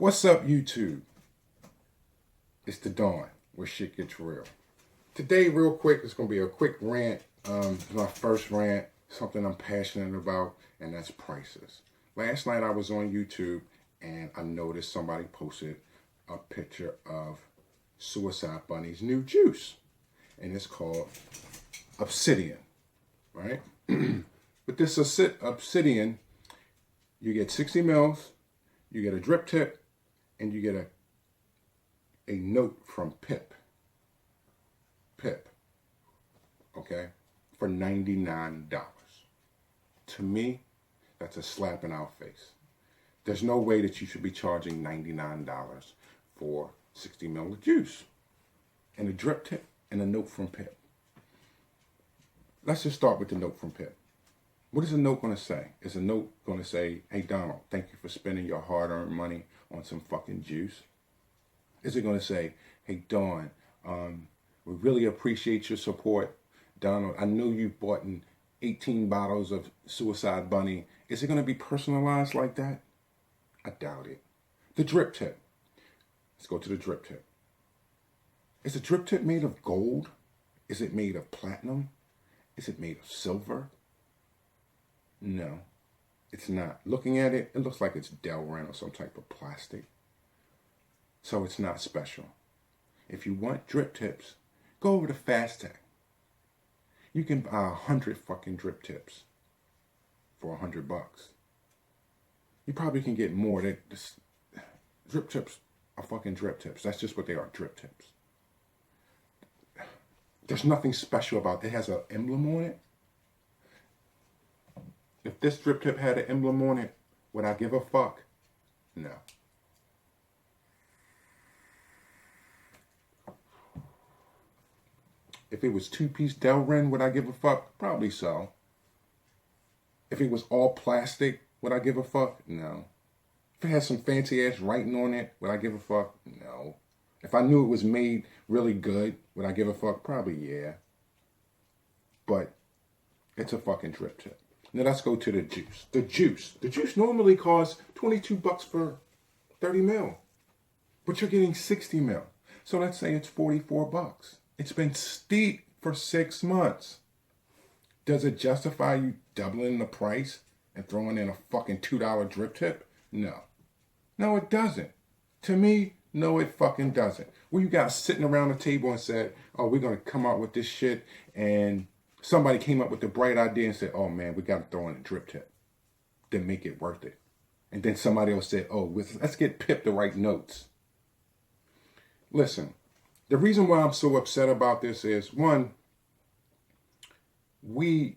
What's up, YouTube? It's the dawn where shit gets real. Today, real quick, it's going to be a quick rant. It's my first rant, something I'm passionate about, and that's prices. Last night, I was on YouTube, and I noticed somebody posted a picture of Suicide Bunny's new juice, and it's called Obsidian, right? With this Obsidian, you get 60 mils, you get a drip tip, and you get a note from Pip, okay, for $99. To me, that's a slap in our face. There's no way that you should be charging $99 for 60 ml of juice and a drip tip and a note from Pip. Let's just start with the note from Pip. What is the note going to say? Is the note going to say, hey, Donald, thank you for spending your hard-earned money on some fucking juice? Is it going to say, hey, Dawn, we really appreciate your support. Donald, I know you bought 18 bottles of Suicide Bunny. Is it going to be personalized like that? I doubt it. The drip tip. Let's go to the drip tip. Is the drip tip made of gold? Is it made of platinum? Is it made of silver? No, it's not. Looking at it, it looks like it's Rant or some type of plastic. So it's not special. If you want drip tips, go over to Fast Tech. You can buy 100 fucking drip tips for $100. You probably can get more. Drip tips are fucking drip tips. That's just what they are, drip tips. There's nothing special about it. It has an emblem on it. If this drip tip had an emblem on it, would I give a fuck? No. If it was two-piece Rant, would I give a fuck? Probably so. If it was all plastic, would I give a fuck? No. If it had some fancy-ass writing on it, would I give a fuck? No. If I knew it was made really good, would I give a fuck? Probably yeah. But it's a fucking drip tip. Now let's go to the juice. The juice normally costs $22 for 30 mil. But you're getting 60 mil. So let's say it's $44. It's been steep for 6 months. Does it justify you doubling the price and throwing in a fucking $2 drip tip? No. No, it doesn't. To me, no, it fucking doesn't. Well, you guys sitting around the table and said, oh, we're going to come out with this shit, and somebody came up with the bright idea and said, oh man, we got to throw in a drip tip. Then make it worth it. And then somebody else said, oh, let's get Pip to write notes. Listen, the reason why I'm so upset about this is, one, they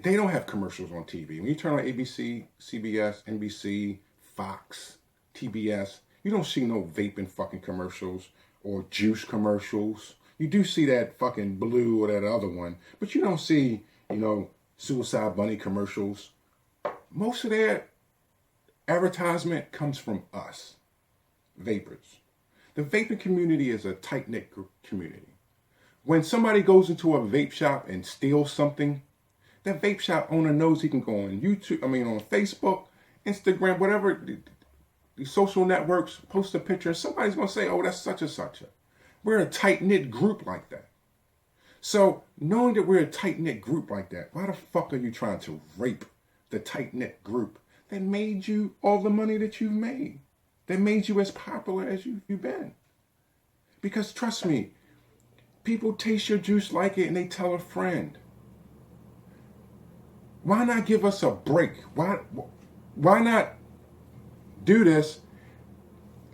don't have commercials on TV. When you turn on ABC, CBS, NBC, Fox, TBS, you don't see no vaping fucking commercials or juice commercials. You do see that fucking Blue or that other one, but you don't see, Suicide Bunny commercials. Most of their advertisement comes from us, vapors. The vaping community is a tight-knit community. When somebody goes into a vape shop and steals something, that vape shop owner knows he can go on on Facebook, Instagram, whatever, the social networks, post a picture, and somebody's going to say, oh, that's such and such. We're a tight-knit group like that. So knowing that we're a tight-knit group like that, why the fuck are you trying to rape the tight-knit group that made you all the money that you've made? That made you as popular as you've been? Because trust me, people taste your juice, like it, and they tell a friend. Why not give us a break? Why not do this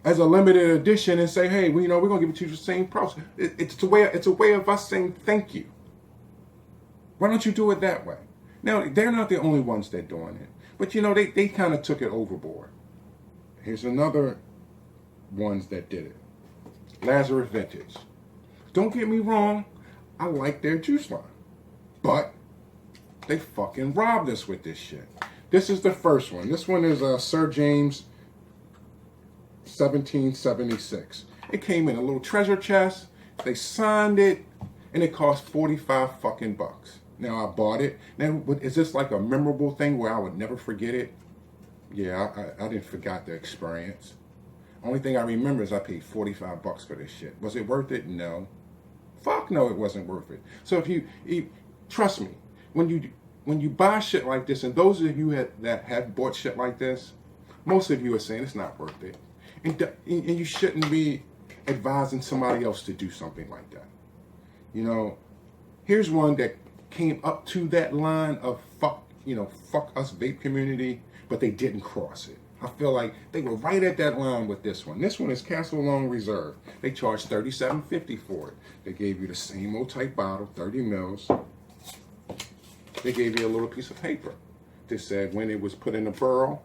as a limited edition and say, hey, we're going to give it to you the same price? It's a way of us saying thank you. Why don't you do it that way? Now, they're not the only ones that are doing it. But, they kind of took it overboard. Here's another ones that did it. Lazarus Vintage. Don't get me wrong. I like their juice line. But they fucking robbed us with this shit. This is the first one. This one is Sir James 1776. It came in a little treasure chest. They signed it, and it cost 45 fucking bucks. Now I bought it. Now, is this like a memorable thing where I would never forget it? Yeah, I didn't forget the experience. Only thing I remember is I paid $45 for this shit. Was it worth it? No. Fuck no, it wasn't worth it. So if you trust me, when you buy shit like this, and those of you that have bought shit like this, most of you are saying it's not worth it, and you shouldn't be advising somebody else to do something like that. You know, here's one that came up to that line of fuck us vape community, but they didn't cross it. I feel like they were right at that line with this one. This one is Castle Long Reserve. They charged $37.50 for it. They gave you the same old type bottle, 30 mils. They gave you a little piece of paper that said when it was put in a barrel.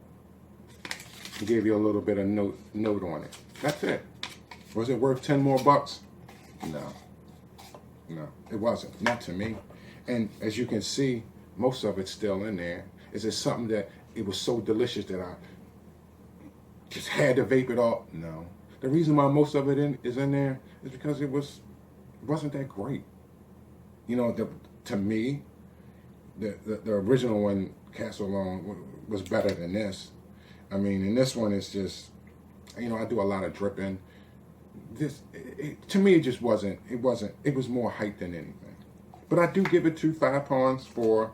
They gave you a little bit of note on it. That's it. Was it worth 10 more bucks? No, it wasn't. Not to me. And as you can see, most of it's still in there. Is it something that it was so delicious that I just had to vape it all? No. The reason why most of it is in there is because it wasn't that great. You know, to me, the original one, Castle Long, was better than this. I mean, and this one is just, you know, I do a lot of dripping. To me, it just wasn't. It was more hype than anything. But I do give it to 5 Ponds for,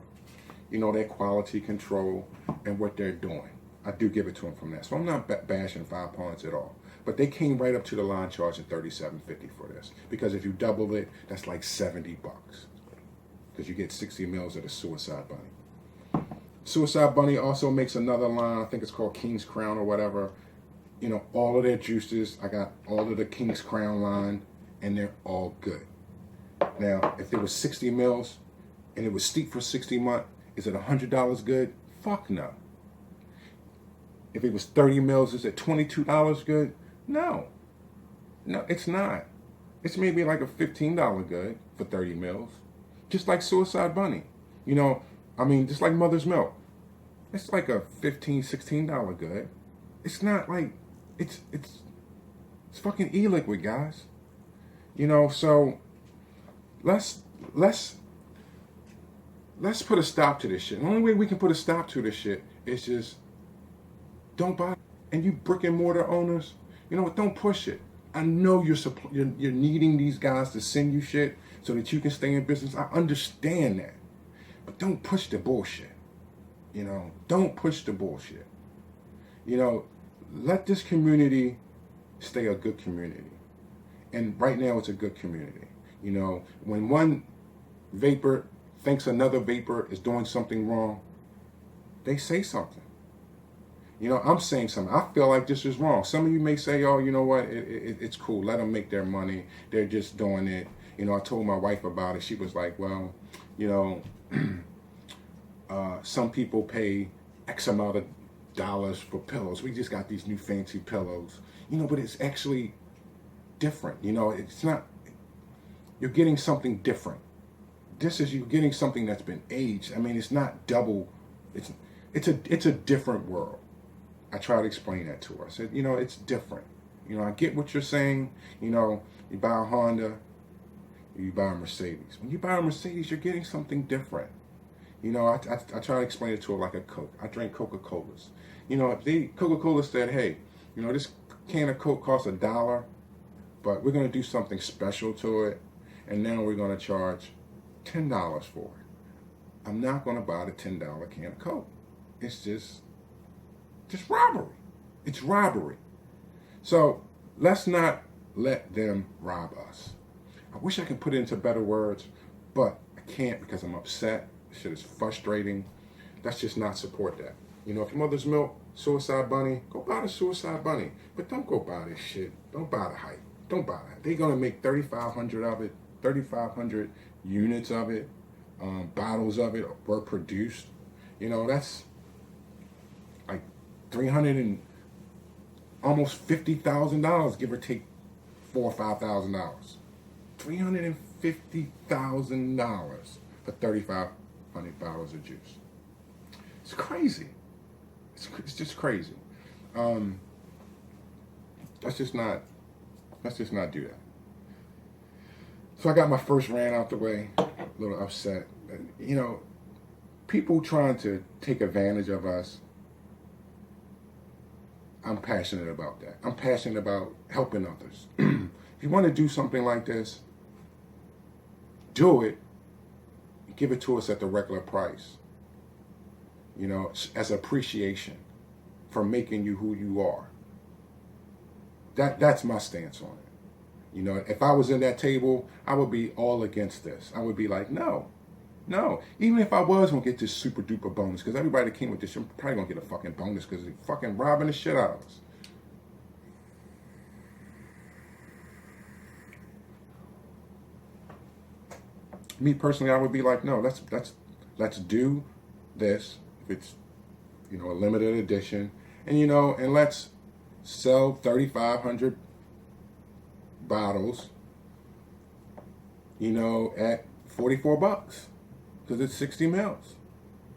you know, their quality control and what they're doing. I do give it to them from that. So I'm not bashing 5 Ponds at all. But they came right up to the line charging $37.50 for this. Because if you double it, that's like $70. Because you get 60 mils of the Suicide Bunny. Suicide Bunny also makes another line. I think it's called King's Crown or whatever. You know, all of their juices. I got all of the King's Crown line. And they're all good. Now, if there was 60 mils and it was steep for 60 months, is it $100 good? Fuck no. If it was 30 mils, is it $22 good? No. No, it's not. It's maybe like a $15 good for 30 mils. Just like Suicide Bunny. You know, I mean, just like Mother's Milk. It's like a $15, $16 good. It's not like, it's fucking e-liquid, guys. You know, so let's put a stop to this shit. The only way we can put a stop to this shit is just don't buy. And you brick and mortar owners, you know what? Don't push it. I know you're needing these guys to send you shit so that you can stay in business. I understand that, but don't push the bullshit. You know, don't push the bullshit. You know, let this community stay a good community. And right now, it's a good community. You know, when one vapor thinks another vapor is doing something wrong, they say something. You know, I'm saying something. I feel like this is wrong. Some of you may say, oh, you know what, it's cool. Let them make their money. They're just doing it. You know, I told my wife about it. She was like, well, you know, some people pay X amount of dollars for pillows. We just got these new fancy pillows. You know, but it's actually different. You know, it's not, you're getting something different. You're getting something that's been aged. I mean, it's not double. It's a different world. I try to explain that to her. I said, you know, it's different. You know, I get what you're saying. You know, you buy a Honda, you buy a Mercedes. When you buy a Mercedes, you're getting something different. You know, I try to explain it to her like a Coke. I drink Coca-Colas. You know, if Coca-Cola said, hey, you know, this can of Coke costs $1, but we're going to do something special to it, and now we're going to charge $10 for it. I'm not going to buy the $10 can of Coke. It's just robbery. It's robbery. So let's not let them rob us. I wish I could put it into better words, but I can't because I'm upset. This shit is frustrating. Let's just not support that. You know, if your Mother's Milk, Suicide Bunny, go buy the Suicide Bunny. But don't go buy this shit. Don't buy the hype. Don't buy that. They're going to make 3,500 of it, 3,500 units of it, bottles of it were produced. You know, that's like $300 and almost $50,000, give or take $4,000 or $5,000. $350,000 for 3,500 bottles of juice. It's crazy. It's just crazy. Let's just not do that. So I got my first rant out the way. A little upset. You know, people trying to take advantage of us. I'm passionate about that. I'm passionate about helping others. If you want to do something like this, do it. Give it to us at the regular price. You know, as appreciation for making you who you are. That's my stance on it. You know, if I was in that table, I would be all against this. I would be like, no. Even if I was going to get this super duper bonus, because everybody that came with this, you're probably going to get a fucking bonus because they're fucking robbing the shit out of us. Me personally, I would be like, no, let's do this if it's, you know, a limited edition, and you know, and let's sell 3,500 bottles, you know, at $44 because it's 60 mils.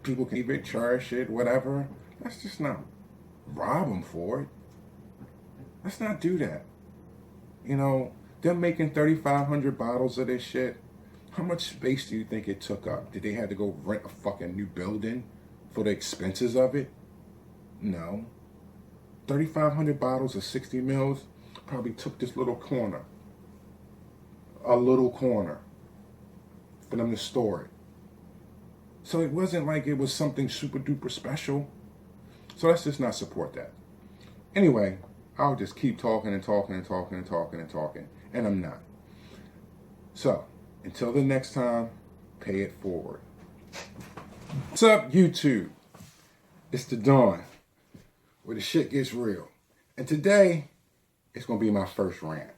People can keep it, cherish it, whatever. Let's just not rob them for it. Let's not do that. You know, them making 3,500 bottles of this shit. How much space do you think it took up? Did they have to go rent a fucking new building for the expenses of it? No. 3,500 bottles of 60 mils probably took this little corner. A little corner for them to store it. So it wasn't like it was something super duper special. So let's just not support that. Anyway, I'll just keep talking and talking and talking and talking and talking. And I'm not. So, until the next time, pay it forward. What's up, YouTube? It's the dawn where the shit gets real. And today, it's going to be my first rant.